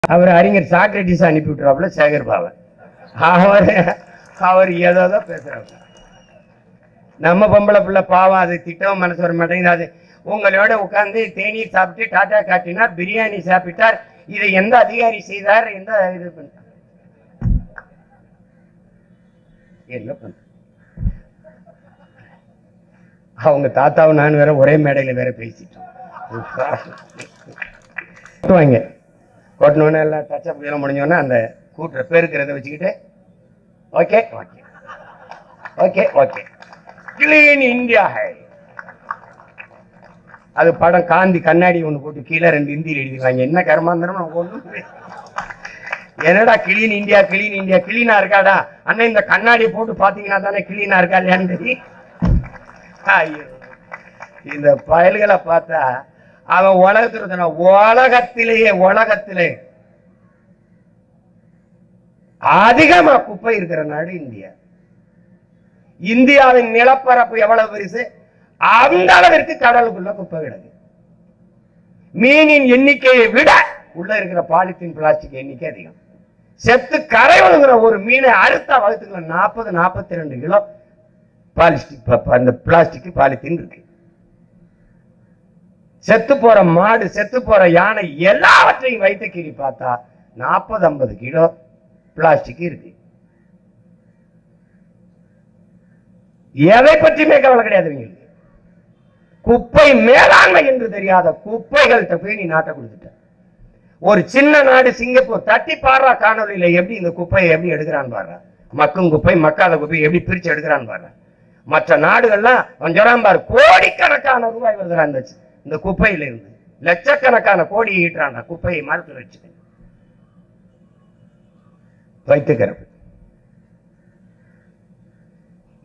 அவர் அறிஞர் சாக்ரட்டிஸ் அனுப்பி விட்டுறாப்புல சேகர் பாவன். அவர் ஏதோ பேசுறாரு. நம்ம பொம்பளை பிள்ளை பாவம், அது திட்டவும் மனசு வர மாட்டேங்குது. அது உங்களோட உட்கார்ந்து தேநீர் சாப்பிட்டு டாட்டா காட்டினார், பிரியாணி சாப்பிட்டார். இதை எந்த அதிகாரி செய்தார்? எந்த இது பண்ண என்ன பண்ண அவங்க தாத்தாவும் நான் வேற ஒரே மேடையில வேற பேசிட்டோம். கொட்டணுன்னு எல்லாம் டச்சப் எல்லாம் முடிஞ்சோன்னா அந்த கூட்டுற பேருக்கிறத வச்சுக்கிட்டு okay okay okay okay clean India high. அது படம் காந்தி கண்ணாடி ஒன்று போட்டு கீழே 2 இந்தியில் எழுதிவாங்க. என்ன கர்மாந்தரம் ஒன்றும் என்னடா கிளீன் இந்தியா கிளீன் இந்தியா, கிளீனா இருக்காடா அண்ணன் இந்த கண்ணாடி போட்டு பாத்தீங்கன்னா தானே கிளீனா இருக்கா இல்லையான்னு தெரியும். ஐயோ இந்த பயல்களை பார்த்தா அவன் உலகத்திலே அதிகமா குப்பை இருக்கிற நாடு இந்தியா. இந்தியாவின் நிலப்பரப்பு எவ்வளவு பெருசு, அந்த அளவிற்கு கடலுக்குள்ள குப்பை கிடக்கு. மீனின் எண்ணிக்கையை விட உள்ள இருக்கிற பாலித்தீன் பிளாஸ்டிக் எண்ணிக்கை அதிகம். செத்து கரை ஒழுங்குற ஒரு மீனை அறுத்தா வகுத்துக்குள்ள 40-42 கிலோ பிளாஸ்டிக் பாலித்தீன் இருக்கு. செத்து போற மாடு, செத்து போற யானை எல்லாவற்றையும் வைத்து கீறி பார்த்தா 40-50 கிலோ பிளாஸ்டிக் இருக்கு. எதை பற்றியுமே கவலை கிடையாது. குப்பை மேலாண்மை என்று தெரியாத குப்பைகள்கிட்ட போய் நீ நாட்டை கொடுத்துட்ட. ஒரு சின்ன நாடு சிங்கப்பூர், தட்டி பாடுறா காணொலியில எப்படி இந்த குப்பையை எப்படி எடுக்கிறான்னு பாடுறா. மக்கும் குப்பை மக்காத குப்பை எப்படி பிரிச்சு எடுக்கிறான்னு பாடுறா. மற்ற நாடுகள்லாம் கொஞ்சம் பாரு, கோடிக்கணக்கான ரூபாய் வருகிறான் இந்த குப்பையில இருந்து. லட்சக்கணக்கான கோடி ஈட்டுறான் குப்பையை மறுத்து வச்சு வைத்துக்கிறது.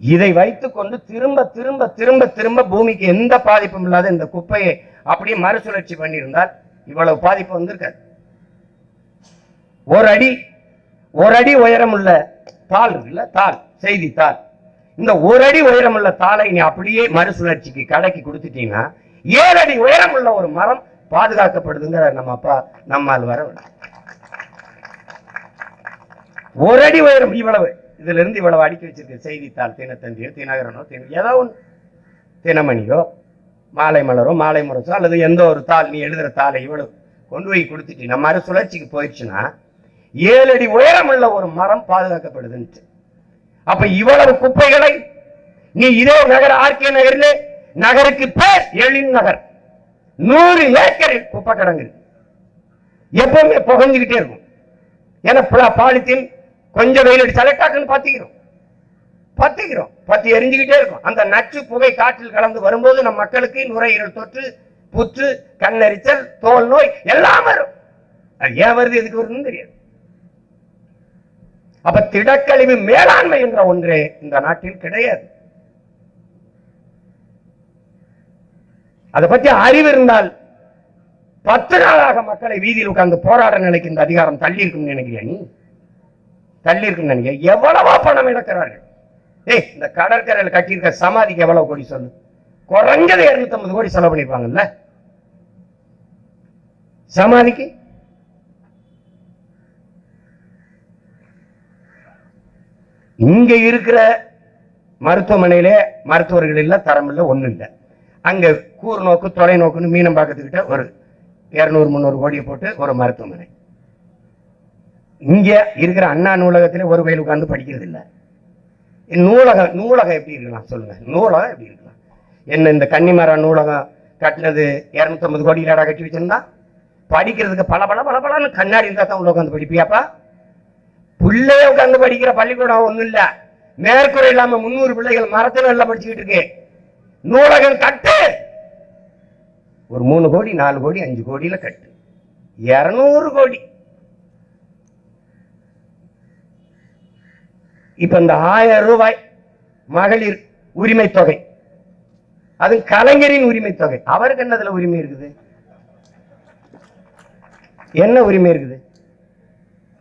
இதை வைத்துக் கொண்டு திரும்ப திரும்ப திரும்ப திரும்ப பூமிக்கு எந்த பாதிப்பும் இல்லாத இந்த குப்பையை அப்படியே மறுசுழற்சி பண்ணியிருந்தால் இவ்வளவு பாதிப்பு வந்திருக்காது. ஒரு அடி உயரம் உள்ள தாள் இருக்குல்ல, தாள், செய்தித்தாள், இந்த ஒரு அடி உயரம் உள்ள தாளை நீ அப்படியே மறுசுழற்சிக்கு கடைக்கு கொடுத்துட்டீங்கன்னா 7 அடி உயரம் உள்ள ஒரு மரம் பாதுகாக்கப்படுதுங்கிற நம்ம அப்பா நம்மால் வர ஒரு அடி உயரம் இவ்வளவு, இதுல இருந்து இவ்வளவு அடுக்கி வச்சிருக்கு செய்தித்தாள், தினத்தந்தியோ தினகரனோ ஏதோ ஒன்று, தினமணியோ மாலை மலரோ மாலை முரசோ அல்லது எந்த ஒரு தாள் நீ எழுதுற தாளை இவ்வளவு கொண்டு போய் கொடுத்துட்டு நம்ம மறுசுழற்சிக்கு போயிடுச்சுன்னா 7 அடி உயரம் உள்ள ஒரு மரம் பாதுகாக்கப்படுதுன்னு. அப்ப இவ்வளவு குப்பைகளை நீ இதே நகர் ஆர்கே நகரிலே, நகருக்கு பேர் எழில் நகர், 100 ஏக்கரில் குப்பை கிடங்கு எப்பவுமே புகஞ்சுக்கிட்டே இருக்கும். ஏன்னா பாலித்தீன் கொஞ்சம் வெயில் அடிச்சு அலட்டாக்குன்னு பத்தி எரிஞ்சுக்கிட்டே இருக்கும். அந்த நச்சு புகை காற்றில் கலந்து வரும்போது நம் மக்களுக்கு நுரையீரல் தொற்று, புற்று, கண்ணெரிச்சல், தோல் நோய் எல்லாம் வரும். அது ஏன் வருது, எதுக்கு வருதுன்னு தெரியாது. அப்ப திடக்கழிவு மேலாண்மை என்ற ஒன்றே இந்த நாட்டில் கிடையாது. அதை பற்றி அறிவு இருந்தால் 10 நாளாக மக்களை வீதியில் உட்கார்ந்து போராட நிலைக்கு இந்த அதிகாரம் தள்ளி இருக்கும் நினைக்கிறியா? நீ தள்ளி இருக்கும் நினைக்கிற? எவ்வளவோ பணம் இழக்கிறார்கள். இந்த கடற்கரையில் கட்டியிருக்க சமாதிக்கு எவ்வளவு கோடி சொல்லு? குறைஞ்சது 250 கோடி செலவு பண்ணிருப்பாங்கல்ல சமாதிக்கு. இங்க இருக்கிற மருத்துவமனையிலே மருத்துவர்கள் இல்ல, தரம் இல்ல, ஒண்ணு இல்லை. அங்க கூர்நோக்கு தொலைநோக்குன்னு மீனம்பாக்கத்துக்கிட்ட ஒரு 200-300 கோடியை போட்டு ஒரு மருத்துவமனை. இங்க இருக்கிற அண்ணா நூலகத்திலே ஒரு வயல் உட்கார்ந்து படிக்கிறது இல்லை. நூலகம் எப்படி இருக்கலாம் சொல்லுங்க? நூலகம் எப்படி இருக்கலாம்? என்ன இந்த கன்னிமரா நூலகம் கட்டினது 250 கோடி இல்லாடா கட்டி வச்சிருந்தா? படிக்கிறதுக்கு பல கண்ணாடி இருந்தா தான் உள்ள உட்காந்து படிப்பியாப்பா? பிள்ளைய உட்காந்து படிக்கிற பள்ளிக்கூடம் ஒண்ணும் இல்ல. மேற்கூரை இல்லாம 300 பிள்ளைகள் மரத்துல எல்லாம் படிச்சுக்கிட்டு இருக்கு. நூலகம் கட்டு, ஒரு 3 கோடி 4 கோடி 5 கோடியில கட்டு. 200 கோடி. இப்ப இந்த 1000 ரூபாய் மகளிர் உரிமை தொகை, அது கலைஞரின் உரிமை தொகை. அவருக்கு என்னதுல உரிமை இருக்குது? என்ன உரிமை இருக்குது?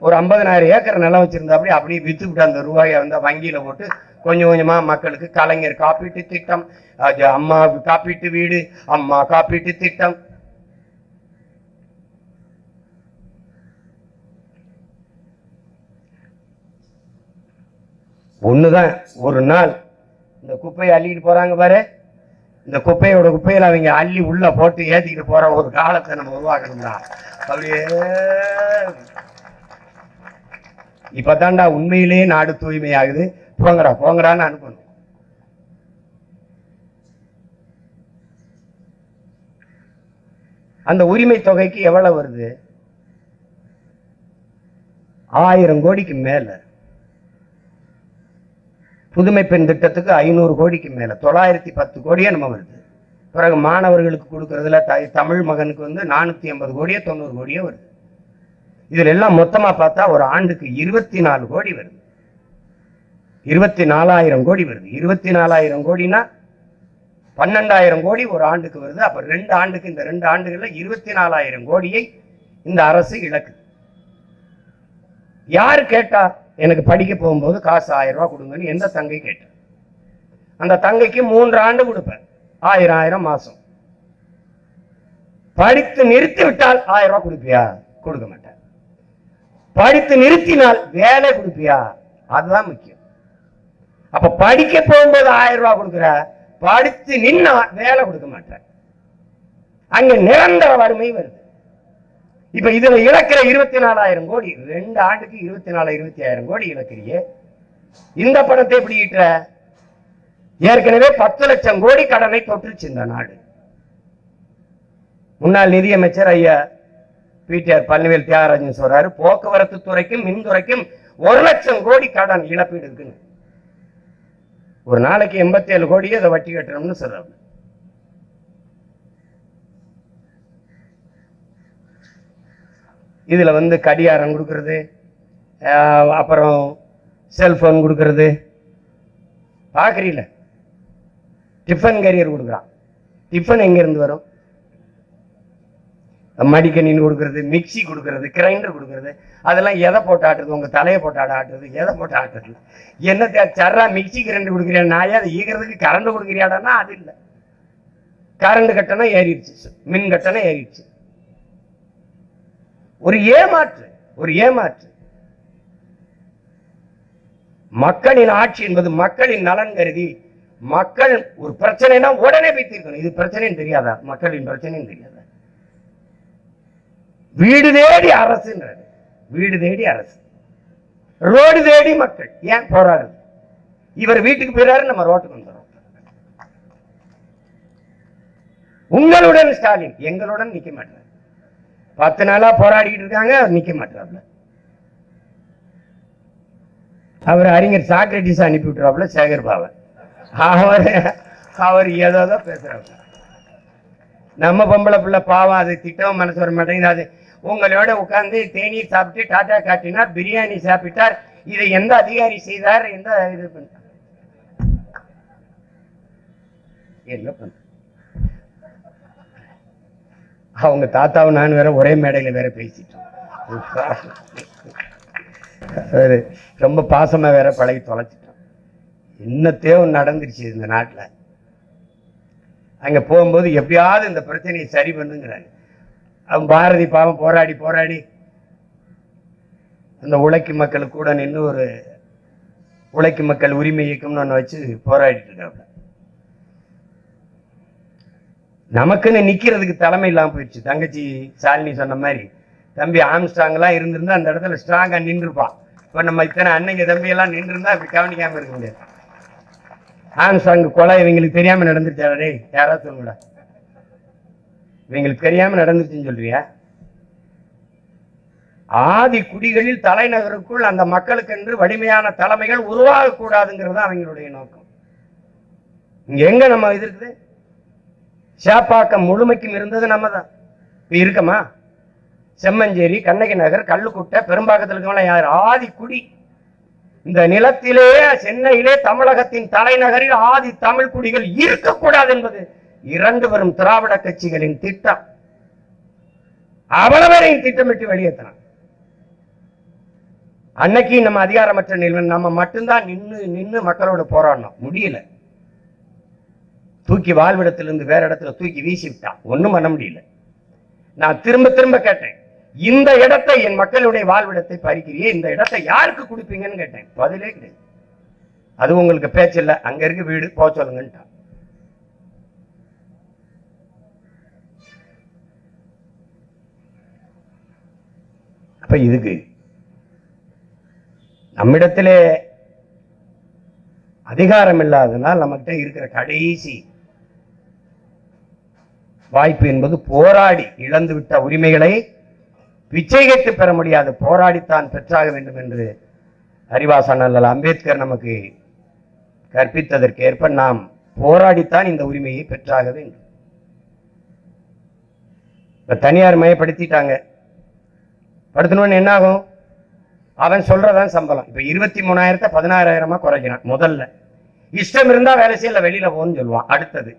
ஒரு 50,000 ஏக்கர் நிலம் வச்சிருந்தா அப்படியே வித்து விட்டு அந்த ரூபாயை வந்து வங்கியில போட்டு கொஞ்சம் கொஞ்சமா மக்களுக்கு கலைஞர் காப்பீட்டு திட்டம், அம்மா காப்பீட்டு வீடு, அம்மா காப்பீட்டு திட்டம், ஒண்ணுதான், ஒரு நாள் இந்த குப்பையை அள்ளிட்டு போறாங்க பாரு, இந்த குப்பையில அவங்க அள்ளி உள்ள போட்டு ஏத்திக்கிட்டு போற ஒரு காலத்தை நம்ம உருவாக்கணும்டா. அப்படியே இப்பதான்டா உண்மையிலேயே நாடு தூய்மையாகுது. போங்கடான்னு அனுப்பணும். அந்த உரிமை தொகைக்கு எவ்வளவு வருது? 1000 கோடிக்கு மேல. புதுமை பெண் திட்டத்துக்கு 500 கோடிக்கு மேல, 910 கோடியே நம்ம வருது. பிறகு மாணவர்களுக்கு கொடுக்கறதுல தமிழ் மகனுக்கு 480 கோடியே 90 கோடியே வருது. இதுல எல்லாம் மொத்தமா பார்த்தா ஒரு ஆண்டுக்கு 24 கோடி வருது. 24,000 கோடி வருது. 24,000 கோடினா 12,000 கோடி ஒரு ஆண்டுக்கு வருது. அப்ப 2 ஆண்டுக்கு, இந்த 2 ஆண்டுகள்ல 24,000 கோடியை இந்த அரசு இழக்குது. யாரு கேட்டா? எனக்கு படிக்க போகும்போது காசு 1000 ரூபாய் கொடுங்கன்னு எந்த தங்கை கேட்ட? அந்த தங்கைக்கு 3 ஆண்டு கொடுப்பேன், 1000 மாசம். படித்து நிறுத்தி விட்டால் 1000 ரூபாய் கொடுப்பியா? கொடுக்க மாட்டேன். படித்து நிறுத்தினால் வேலை கொடுப்பியா? அதுதான் முக்கியம். அப்ப படிக்க போகும்போது 1000 ரூபாய் கொடுக்குற, படித்து நின்னா வேலை கொடுக்க மாட்டேன். அங்க நிரந்தர வறுமை வருது. இப்ப இதுல இழக்கிற 24,000 கோடி, 2 ஆண்டுக்கு 24,000-25,000 கோடி இழக்கிறியே. இந்த பணத்தை எப்படி ஈட்டுற? ஏற்கனவே 10 லட்சம் கோடி கடனை தொற்றுச்சு இந்த நாடு. முன்னாள் நிதியமைச்சர் ஐயா பிடிஆர் பழனிவேல் தியாகராஜன் சொல்றாரு, போக்குவரத்து துறைக்கும் மின்துறைக்கும் 1 லட்சம் கோடி கடன் இழப்பீடு இருக்குன்னு. ஒரு நாளைக்கு 87 கோடியே அதை வட்டி கட்டணும்னு சொல்றாரு. இதுல கடிகாரம் கொடுக்கறது, அப்புறம் செல்போன் கொடுக்கறது பாக்குறீல. டிஃபன் கேரியர் கொடுக்குறான். டிஃபன் எங்க இருந்து வரும்? மடிக்கணின்னு கொடுக்கறது, மிக்சி கொடுக்கறது, கிரைண்டர் கொடுக்கறது, அதெல்லாம் எதை போட்டு ஆட்டுறது? உங்க தலையை போட்டு ஆட்டுறது, எதை போட்டு ஆட்டுறது? என்ன சர்றா மிக்சி கிரைண்டர் கொடுக்குறியா? நாயே அதை ஈக்கிறதுக்கு கரண்ட் கொடுக்குறியாடானா அது இல்லை. கரண்ட் கட்டணம் ஏறிடுச்சு, மின் கட்டணம் ஏறிடுச்சு. ஒரு ஏமாற்று. மக்களின் ஆட்சி என்பது மக்களின் நலன் கருதி, மக்கள் ஒரு பிரச்சனைனா உடனே போய் தீர்க்கணும். இது பிரச்சனைன்னு தெரியாதா? மக்களின் பிரச்சனைன்னு தெரியாதா? வீடு தேடி அரசுன்றது. வீடு தேடி அரசு, ரோடு தேடி மக்கள். ஏன் போராடுது? இவர் வீட்டுக்கு போயிறாரு, நம்ம ரோட்டுக்கு வந்துடுறோம். உங்களுடன் ஸ்டாலின் எங்களுடன் நிக்க மாட்டார். 10 நாளா போராடிட்டு இருக்காங்க, நிக்க மாட்டாப்ல. அவர் அறிஞர் சாக்ரட்டிஸ் அனுப்பி விட்டுறாப்ல சேகர் பாபா. அவர் ஏதோ பேசுறாங்க. நம்ம பொம்பளை பிள்ளை பாவம், அது திட்டம் மனசு வர மாட்டேங்குது. அது உங்களோட உட்கார்ந்து தேநீர் சாப்பிட்டு டாட்டா காட்டினார், பிரியாணி சாப்பிட்டார். இதை எந்த அதிகாரி செய்தார்? எந்த இது பண்ண அவங்க தாத்தாவும் நான் வேற ஒரே மேடையில வேற பேசிட்டோம். ரொம்ப பாசமா வேற பழகி தொலைச்சிட்டோம். என்னத்தையோ நடந்துருச்சு இந்த நாட்டுல. அங்க போகும்போது எப்படியாவது இந்த பிரச்சனையை சரி பண்ணுங்கிறாங்க. அவன் பாரதி பாவம் போராடி அந்த உழைக்கும் மக்களுக்கு கூட நின்று ஒரு உழைக்கும் மக்கள் உரிமை இயக்கம்னு ஒன்று வச்சு போராடிட்டு இருக்காங்க. நமக்குன்னு நிக்கிறதுக்கு தலைமை இல்லாம போயிடுச்சு. தங்கச்சி சாலினி சொன்ன மாதிரி தம்பி ஆம்ஸ்ட்ராங்லாம் இருந்திருந்தா அந்த இடத்துல ஸ்ட்ராங்கா நின்றுப்பான். இப்ப நம்ம இத்தனை அன்னைக்கு தம்பி எல்லாம் நின்று இருந்தா இப்படி கவனிக்காம இருக்க முடியாது. ஆம்ஸ்ட்ராங் கொலை இவங்களுக்கு தெரியாம நடந்துருச்சாடே? யாராவது சொல்லுடா, இவங்களுக்கு தெரியாம நடந்துருச்சுன்னு சொல்றியா? ஆதி குடிகளில் தலைநகருக்குள் அந்த மக்களுக்கு என்று வலிமையான தலைமைகள் உருவாக கூடாதுங்கிறது அவங்களுடைய நோக்கம். இங்க எங்க நம்ம இது இருக்குது? சேப்பாக்கம் முழுமைக்கும் இருந்தது நம்ம தான். இப்ப இருக்கமா? செம்மஞ்சேரி, கண்ணகி நகர், கள்ளுக்குட்டை, பெரும்பாக்கத்தில் இருக்கவங்க யார்? ஆதி குடி. இந்த நிலத்திலே, சென்னையிலே, தமிழகத்தின் தலைநகரில் ஆதி தமிழ் குடிகள் இருக்கக்கூடாது என்பது 2 வரும் திராவிட கட்சிகளின் திட்டம். அவ்வளவரையும் திட்டமிட்டு வெளியேற்றலாம். அன்னைக்கு நம்ம அதிகாரமற்ற நிலையில் நம்ம மட்டும்தான் நின்று மக்களோட போராடணும். முடியல. தூக்கி வாழ்விடத்திலிருந்து வேற இடத்துல தூக்கி வீசி விட்டான். ஒண்ணும் பண்ண முடியல. நான் திரும்ப கேட்டேன், இந்த இடத்தை, என் மக்களுடைய வாழ்விடத்தை பறிக்கிறியே, இந்த இடத்தை யாருக்கு கொடுப்பீங்கன்னு கேட்டேன். பதிலே கிடையாது. அது உங்களுக்கு பேச்சு இல்லை, அங்க இருக்கு வீடு, போக சொல்லுங்கன்ட்டான். அப்ப இதுக்கு நம்மிடத்திலே அதிகாரம் இல்லாதனால் நம்மகிட்ட இருக்கிற கடைசி வாய்ப்பு என்பது போராடி இழந்துவிட்ட உரிமைகளை பிச்சை கேட்டு பெற முடியாது, போராடித்தான் பெற்றாக வேண்டும் என்று அறிவாசன் அல்ல அம்பேத்கர் நமக்கு கற்பித்ததற்கு ஏற்ப நாம் போராடித்தான் இந்த உரிமையை பெற்றாக வேண்டும். இப்ப தனியார் மயப்படுத்திட்டாங்க, படுத்தணும்னு என்ன ஆகும்? அவன் சொல்றதான் சம்பளம். இப்ப 23,000 16,000 குறைக்கிறான். முதல்ல இஷ்டம் இருந்தா வேலை செய்யல, வெளியில போன்னு சொல்லுவான். அடுத்தது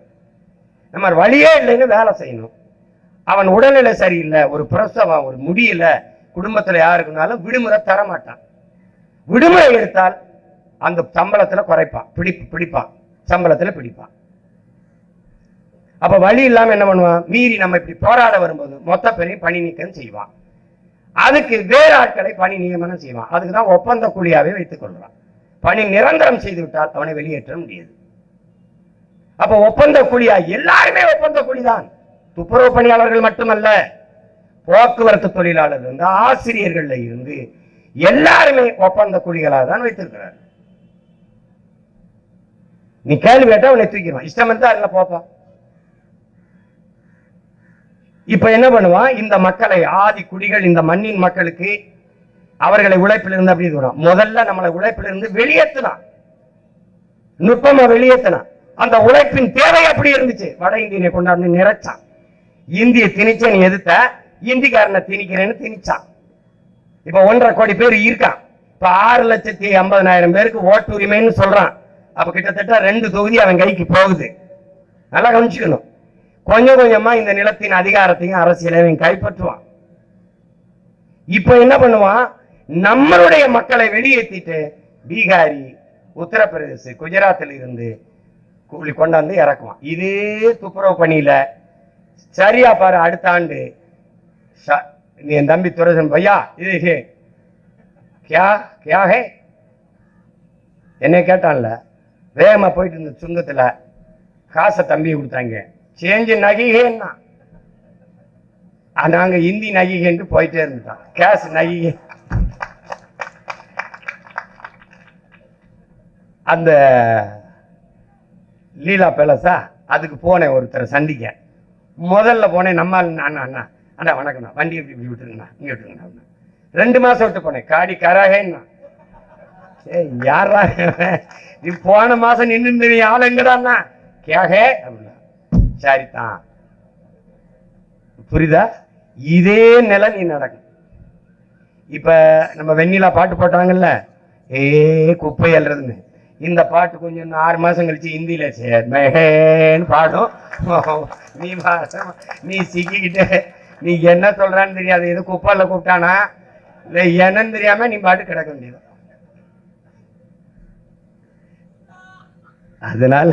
நம்ம வழியே இல்லைன்னு வேலை செய்யணும். அவன் உடல்நிலை சரியில்லை, ஒரு பிரசவம், ஒரு முடியல, குடும்பத்துல யாருக்குனாலும் விடுமுறை தர மாட்டான். விடுமுறை எடுத்தால் அந்த சம்பளத்துல குறைப்பான், பிடிப்பான், சம்பளத்துல பிடிப்பான். அப்ப வழி இல்லாம என்ன பண்ணுவான்? மீறி நம்ம இப்படி போராட வரும்போது மொத்த பேரையும் பணி நீக்கம் செய்வான். அதுக்கு வேறு ஆட்களை பணி நியமனம் செய்வான். அதுக்குதான் ஒப்பந்த கூலியாவே வைத்துக் கொள்றான். பணி நிரந்தரம் செய்து விட்டால் அவனை வெளியேற்ற முடியாது. அப்ப ஒப்பந்த கூலியா எல்லாருமே ஒப்பந்த கூலிதான். துப்புரவு பணியாளர்கள் மட்டுமல்ல, போக்குவரத்து தொழிலாளர் இருந்து ஆசிரியர்கள் இருந்து எல்லாருமே ஒப்பந்த கூலிகளாக தான் வைத்திருக்கிறார். நீ கேள்வி கேட்டா அவனை தூக்கிடுவான், இஷ்டம் இருந்தா அதுல போப்பா. இப்ப என்ன பண்ணுவான்? இந்த மக்களை, ஆதி குடிகள், இந்த மண்ணின் மக்களுக்கு அவர்களை உழைப்பிலிருந்து அப்படி தூரம் முதல்ல நம்மளை உழைப்பிலிருந்து வெளியேற்றினான், நுட்பமா வெளியேற்றினான். அந்த உழைப்பின் தேவை அப்படி இருந்துச்சு. வட இந்தியனை கொண்டாந்து நிறைச்சான். இந்திய திணிச்சனை எதிர்த்த இந்திக்காரனை திணிக்கிறேன்னு திணிச்சான். இப்ப 1.5 கோடி பேர் இருக்கான். இப்ப 6,50,000 பேருக்கு ஓட்டு உரிமைன்னு சொல்றான். அப்ப கிட்டத்தட்ட 2 தொகுதி அவன் கைக்கு போகுது. நல்லா கவனிச்சுக்கணும். கொஞ்சம் கொஞ்சமா இந்த நிலத்தின் அதிகாரத்தையும் அரசியலையும் கைப்பற்றுவான். இப்ப என்ன பண்ணுவான்? நம்மளுடைய மக்களை வெளியேற்றிட்டு பீகாரி, உத்தரப்பிரதேச, குஜராத்தில் இருந்து கூலி கொண்டாந்து இறக்குவான். இதே துப்புரவு பணியில சரியா பாரு, அடுத்த ஆண்டு என் தம்பி துரசன் பையா இது கியா ஹே என்ன கேட்டான்ல, வேகமா போயிட்டு இருந்த சுங்கத்துல காசை தம்பி கொடுத்தாங்க, சேஞ்சு நகிகேன்னா நாங்க இந்தி நகிகேன்னு போயிட்டே இருந்துட்டான். கேஸ் நகிகே. அந்த லீலா பேலஸா அதுக்கு போனேன் ஒருத்தரை சந்திக்க. முதல்ல போனேன், நம்ம அண்ணா அண்ணா அண்ணா வணக்கம்ண்ணா, வண்டி இப்படி இப்படி விட்டுருங்கண்ணா, இங்கே விட்டுருங்கண்ணா. 2 மாசம் விட்டு போனேன். காடி கராகேன்னா யாரா நீ போன மாசம் நின்று நீ ஆளுங்கடாண்ணா கேகே அப்படின்னா சரிதான். புரியுதா? இதே நிலை நீ நடக்கும். இப்ப நம்ம வெண்ணிலா பாட்டு போட்டாங்கல்ல, குப்பை அல்றதுன்னு, இந்த பாட்டு கொஞ்சம் 6 மாசம் கழிச்சு ஹிந்தியில சேர்மேன்னு பாடும். நீ சிக்கிக்கிட்ட நீ என்ன சொல்றான்னு தெரியாது, எது குப்பைல கூப்பிட்டானா இல்லை என்னன்னு தெரியாம நீ பாட்டு கிடக்க வேண்டியது. அதனால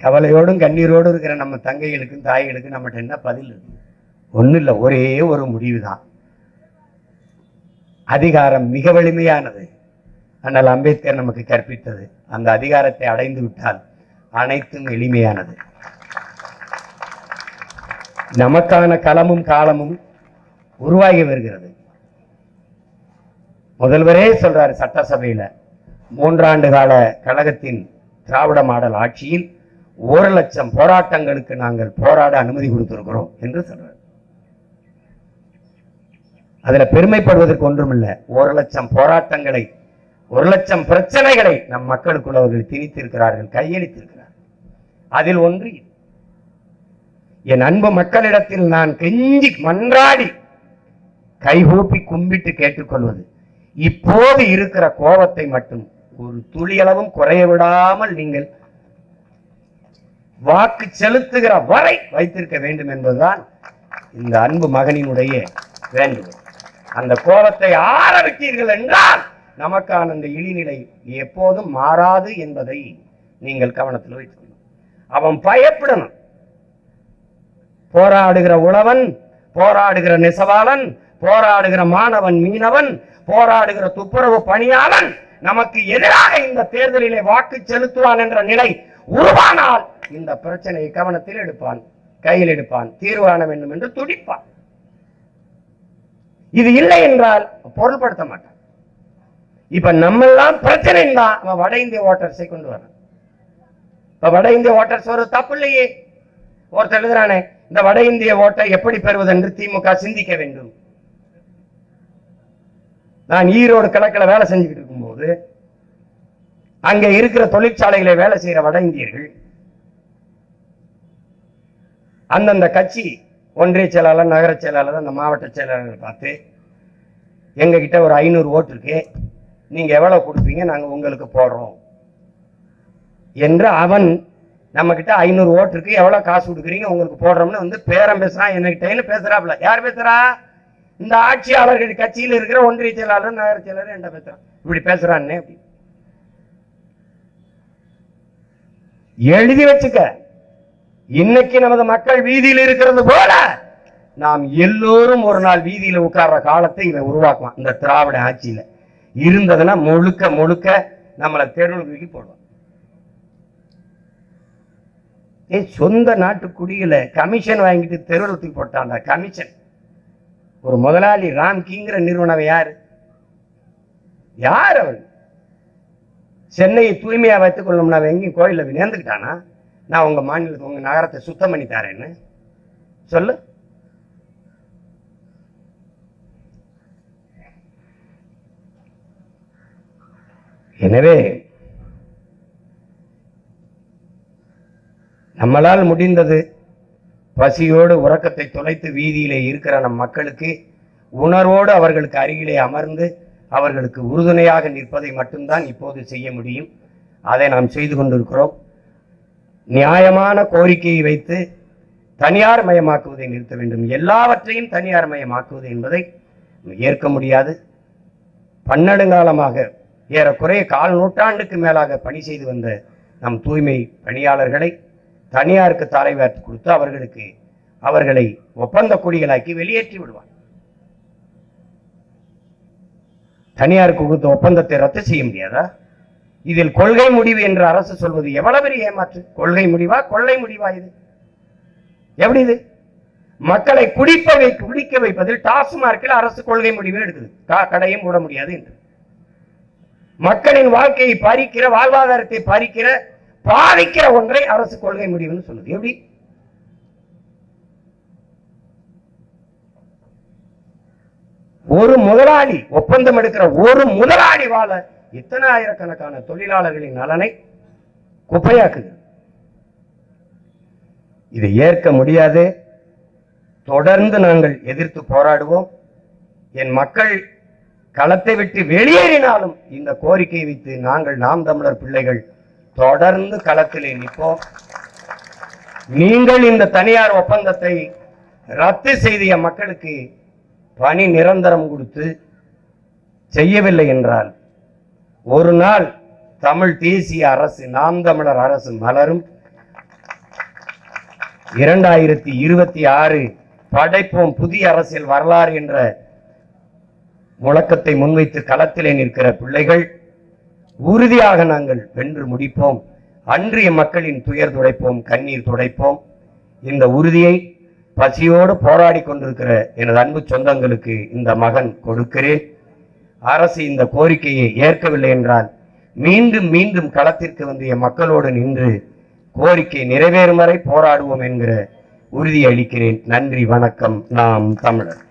கவலையோடும் கண்ணீரோடும் இருக்கிற நம்ம தங்கைகளுக்கும் தாய்களுக்கும் நம்மகிட்ட என்ன பதில் இருக்கு? ஒன்றும் இல்லை, ஒரே ஒரு முடிவு தான். அதிகாரம் மிக வலிமையானது. ஆனால் அம்பேத்கர் நமக்கு கற்பித்தது, அந்த அதிகாரத்தை அடைந்து விட்டால் அனைத்தும் எளிமையானது. நமக்கான களமும் காலமும் உருவாகி வருகிறது. முதல்வரே சொல்றாரு சட்டசபையில, 3 ஆண்டு கால கழகத்தின் திராவிட மாடல் ஆட்சியில் 1,00,000 போராட்டங்களுக்கு நாங்கள் போராட அனுமதி கொடுத்திருக்கிறோம் என்று சொல்றாரு. அதுல பெருமைப்படுவதற்கு ஒன்றுமில்லை. 1,00,000 போராட்டங்களை, 1,00,000 பிரச்சனைகளை நம் மக்களுக்குள் அவர்கள் திணித்திருக்கிறார்கள், கையளித்திருக்கிறார்கள். அதில் ஒன்று என் அன்பு மக்களிடத்தில் நான் கெஞ்சி மன்றாடி கைகூப்பி கும்பிட்டு கேட்டுக்கொள்வது, இப்போது இருக்கிற கோபத்தை மட்டும் ஒரு துளியளவும் குறைய விடாமல் நீங்கள் வாக்கு செலுத்துகிற வரை வைத்திருக்க வேண்டும் என்பதுதான் இந்த அன்பு மகனினுடைய வேண்டுகோள். அந்த கோபத்தை ஆரம்பித்தீர்கள் என்றால் நமக்கான அந்த இழிநிலை எப்போதும் மாறாது என்பதை நீங்கள் கவனத்தில் வைத்துக்கணும். அவன் பயப்படணும். போராடுகிற உழவன், போராடுகிற நெசவாளன், போராடுகிற மாணவன் மீனவன், போராடுகிற துப்புரவு பணியாளன் நமக்கு எதிராக இந்த தேர்தலிலே வாக்கு செலுத்துவான் என்ற நிலை உருவானால் இந்த பிரச்சனையை கவனத்தில் எடுப்பான், கையில் எடுப்பான், தீர்வு காண வேண்டும் என்று துடிப்பான். இது இல்லை என்றால் பொருள்படுத்த மாட்டான். இப்ப நம்ம எல்லாம் பிரச்சனை தான் வட இந்திய ஓட்டர்ஸை கொண்டு வர. இப்ப வட இந்திய ஓட்டர்ஸ் ஒரு தப்பு இல்லையே. ஒருத்தர் எழுதுறானே, இந்த வட இந்திய ஓட்டை எப்படி பெறுவது என்று திமுக சிந்திக்க வேண்டும். நான் ஈரோடு கிழக்கில் வேலை செஞ்சுக்கிட்டு இருக்கும்போது அங்க இருக்கிற தொழிற்சாலைகளை வேலை செய்யற வட இந்தியர்கள் அந்தந்த கட்சி ஒன்றிய செயலாளர், நகர செயலாளர், அந்த மாவட்ட செயலாளர் பார்த்து எங்க கிட்ட ஒரு 500 ஓட்டு இருக்கு, நீங்க எவ்வளவு கொடுப்பீங்க, நாங்க உங்களுக்கு போடுறோம் என்று அவன் நம்ம கிட்ட 500 ஓட்டு இருக்கு, எவ்வளவு காசு கொடுக்குறீங்க, உங்களுக்கு போடுறோம்னு வந்து பேரம் பேசுறான். என்கிட்ட பேசுறாப்ல. யார் பேசுறா? இந்த ஆட்சியாளர்கள் கட்சியில் இருக்கிற ஒன்றிய செயலாளர், நகர செயலாளர் என்ன பேசுறான்? இப்படி பேசுறான்னு எழுதி வச்சுக்க. இன்னைக்கு நமது மக்கள் வீதியில் இருக்கிறது போல நாம் எல்லோரும் ஒரு நாள் வீதியில உட்கார்ற காலத்தை இவன் உருவாக்குவான். இந்த திராவிட ஆட்சியில இருந்ததுன்னா முழுக்க முழுக்க நம்மளை தெருவுக்கு போடுவான். சொந்த நாட்டு குடியில கமிஷன் வாங்கிட்டு தெருவுக்கு போட்டான். கமிஷன் ஒரு முதலாளி ராம்கிங்கிற நிறுவனம் யாரு? யார் அவள்? சென்னையை தூய்மையா வைத்துக் கொள்ளணும்னா எங்கேயும் கோயில நேர்ந்துக்கிட்டானா? நான் உங்க மாநிலத்தை, உங்க நகரத்தை சுத்தம் பண்ணி தரேன்னு சொல்லு. எனவே நம்மளால் முடிந்தது பசியோடு உறக்கத்தை தொலைத்து வீதியிலே இருக்கிற நம் மக்களுக்கு உணர்வோடு அவர்களுக்கு அருகிலே அமர்ந்து அவர்களுக்கு உறுதுணையாக நிற்பதை மட்டும்தான் இப்போது செய்ய முடியும். அதை நாம் செய்து கொண்டிருக்கிறோம். நியாயமான கோரிக்கையை வைத்து தனியார் மயமாக்குவதை நிறுத்த வேண்டும். எல்லாவற்றையும் தனியார் மயமாக்குவது என்பதை ஏற்க முடியாது. பன்னெடுங்காலமாக ஏறக்குறைய 1/4 நூற்றாண்டுக்கு மேலாக பணி செய்து வந்த நம் தூய்மை பணியாளர்களை தனியாருக்கு தாரை வார்த்து கொடுத்து அவர்களை ஒப்பந்த குடிகளாக்கி வெளியேற்றி விடுவார். தனியாருக்கு கொடுத்த ஒப்பந்தத்தை ரத்து செய்ய முடியாதா? இதில் கொள்கை முடிவு என்று அரசு சொல்வது எவ்வளவு பெரிய ஏமாற்று! கொள்கை முடிவா, கொள்ளை முடிவா? இது எப்படி? இது மக்களை குடிக்க வைப்பதில் டாஸ்மார்க்கில் அரசு கொள்கை முடிவு எடுக்குது. கடையும் மூட முடியாது என்று. மக்களின் வாழ்க்கையை பறிக்கிற, வாழ்வாதாரத்தை பறிக்கிற, பாதிக்கிற ஒன்றை அரசு கொள்கை முடிவுன்னு சொல்லுது. எப்படி? ஒரு முதலாளி ஒப்பந்தம் எடுக்கிற ஒரு முதலாளி வாழ இத்தனை ஆயிரக்கணக்கான தொழிலாளர்களின் நலனை குப்பையாக்குது. இதை ஏற்க முடியாது. தொடர்ந்து நாங்கள் எதிர்த்து போராடுவோம். என் மக்கள் களத்தை விட்டு வெளியேறினாலும் இந்த கோரிக்கையை வைத்து நாங்கள் நாம் தமிழர் பிள்ளைகள் தொடர்ந்து களத்திலே நிற்போம். நீங்கள் இந்த தனியார் ஒப்பந்தத்தை ரத்து செய்த மக்களுக்கு பணி நிரந்தரம் கொடுத்து செய்யவில்லை என்றால் ஒரு நாள் தமிழ் தேசிய அரசு, நாம் தமிழர் அரசு மலரும். 2026 படைப்போம் புதிய அரசியல் வரலாறு என்ற முழக்கத்தை முன்வைத்து களத்திலே நிற்கிற பிள்ளைகள் உறுதியாக நாங்கள் வென்று முடிப்போம். அன்றைய மக்களின் துயர் துடைப்போம், கண்ணீர் துடைப்போம். இந்த உறுதியை பசியோடு போராடி கொண்டிருக்கிற எனது அன்பு சொந்தங்களுக்கு இந்த மகன் கொடுக்கிறேன். அரசு இந்த கோரிக்கையை ஏற்கவில்லை என்றால் மீண்டும் மீண்டும் களத்திற்கு வந்து என் மக்களோடு நின்று கோரிக்கை நிறைவேறும் வரை போராடுவோம் என்கிற உறுதி அளிக்கிறேன். நன்றி, வணக்கம். நாம் தமிழர்.